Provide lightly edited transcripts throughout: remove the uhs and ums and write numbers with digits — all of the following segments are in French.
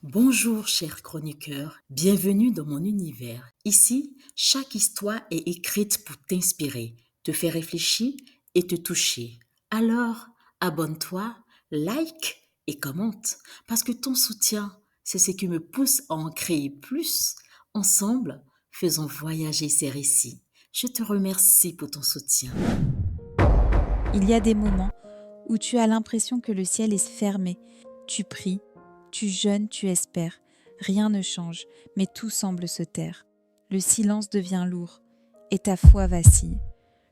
Bonjour chers chroniqueurs, bienvenue dans mon univers. Ici, chaque histoire est écrite pour t'inspirer, te faire réfléchir et te toucher. Alors, abonne-toi, like et commente, parce que ton soutien, c'est ce qui me pousse à en créer plus. Ensemble, faisons voyager ces récits. Je te remercie pour ton soutien. Il y a des moments où tu as l'impression que le ciel est fermé. Tu pries, tu jeûnes, tu espères. Rien ne change, mais tout semble se taire. Le silence devient lourd et ta foi vacille.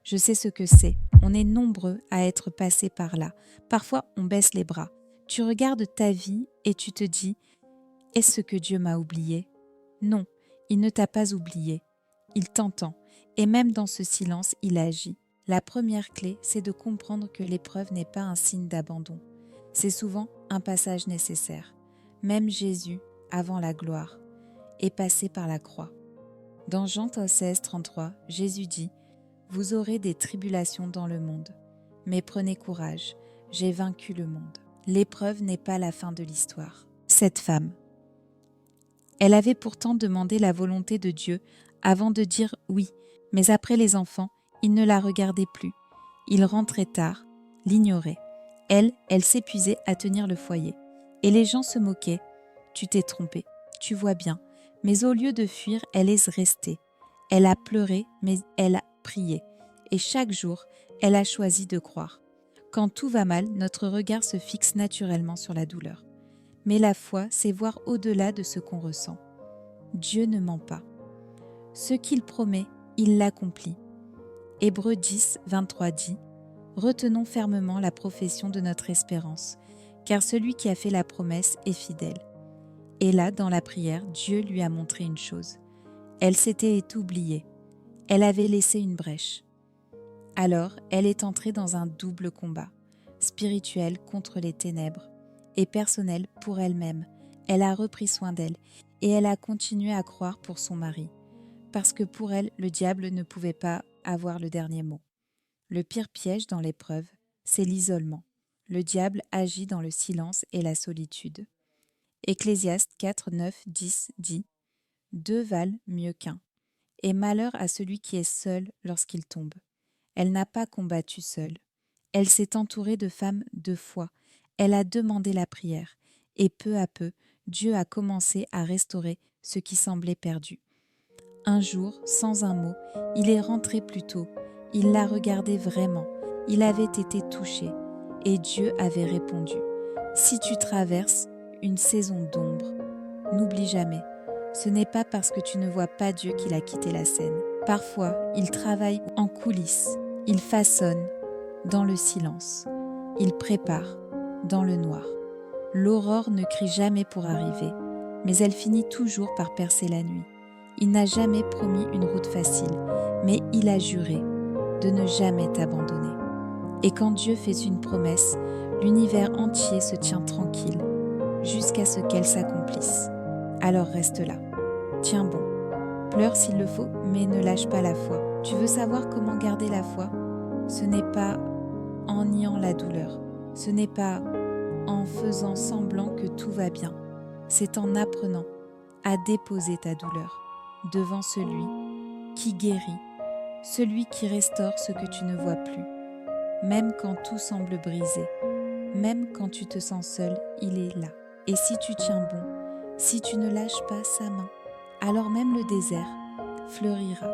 Je sais ce que c'est. On est nombreux à être passés par là. Parfois, on baisse les bras. Tu regardes ta vie et tu te dis « Est-ce que Dieu m'a oublié ?» Non, il ne t'a pas oublié. Il t'entend et même dans ce silence, il agit. La première clé, c'est de comprendre que l'épreuve n'est pas un signe d'abandon. C'est souvent un passage nécessaire. Même Jésus, avant la gloire, est passé par la croix. Dans Jean 16, 33, Jésus dit « Vous aurez des tribulations dans le monde, mais prenez courage, j'ai vaincu le monde. » L'épreuve n'est pas la fin de l'histoire. Cette femme, elle avait pourtant demandé la volonté de Dieu avant de dire oui, mais après les enfants, il ne la regardait plus. Il rentrait tard, l'ignorait. Elle s'épuisait à tenir le foyer. Et les gens se moquaient. Tu t'es trompé, tu vois bien. Mais au lieu de fuir, elle est restée. Elle a pleuré, mais elle a prié. Et chaque jour, elle a choisi de croire. Quand tout va mal, notre regard se fixe naturellement sur la douleur. Mais la foi, c'est voir au-delà de ce qu'on ressent. Dieu ne ment pas. Ce qu'il promet, il l'accomplit. Hébreux 10, 23 dit « Retenons fermement la profession de notre espérance, car celui qui a fait la promesse est fidèle. » Et là, dans la prière, Dieu lui a montré une chose. Elle s'était oubliée. Elle avait laissé une brèche. Alors, elle est entrée dans un double combat, spirituel contre les ténèbres et personnel pour elle-même. Elle a repris soin d'elle et elle a continué à croire pour son mari, parce que pour elle, le diable ne pouvait pas avoir le dernier mot. Le pire piège dans l'épreuve, c'est l'isolement. Le diable agit dans le silence et la solitude. Ecclésiaste 4, 9, 10 dit « Deux valent mieux qu'un, et malheur à celui qui est seul lorsqu'il tombe. » Elle n'a pas combattu seule. Elle s'est entourée de femmes de foi. Elle a demandé la prière. Et peu à peu, Dieu a commencé à restaurer ce qui semblait perdu. Un jour, sans un mot, il est rentré plus tôt. Il l'a regardé vraiment. Il avait été touché. Et Dieu avait répondu. Si tu traverses une saison d'ombre, n'oublie jamais, ce n'est pas parce que tu ne vois pas Dieu qu'il a quitté la scène. Parfois, il travaille en coulisses. Il façonne dans le silence. Il prépare dans le noir. L'aurore ne crie jamais pour arriver, mais elle finit toujours par percer la nuit. Il n'a jamais promis une route facile, mais il a juré de ne jamais t'abandonner. Et quand Dieu fait une promesse, l'univers entier se tient tranquille jusqu'à ce qu'elle s'accomplisse. Alors reste là, tiens bon, pleure s'il le faut, mais ne lâche pas la foi. Tu veux savoir comment garder la foi ? Ce n'est pas en niant la douleur, ce n'est pas en faisant semblant que tout va bien, c'est en apprenant à déposer ta douleur devant celui qui guérit, celui qui restaure ce que tu ne vois plus. Même quand tout semble brisé, même quand tu te sens seul, il est là. Et si tu tiens bon, si tu ne lâches pas sa main, alors même le désert fleurira.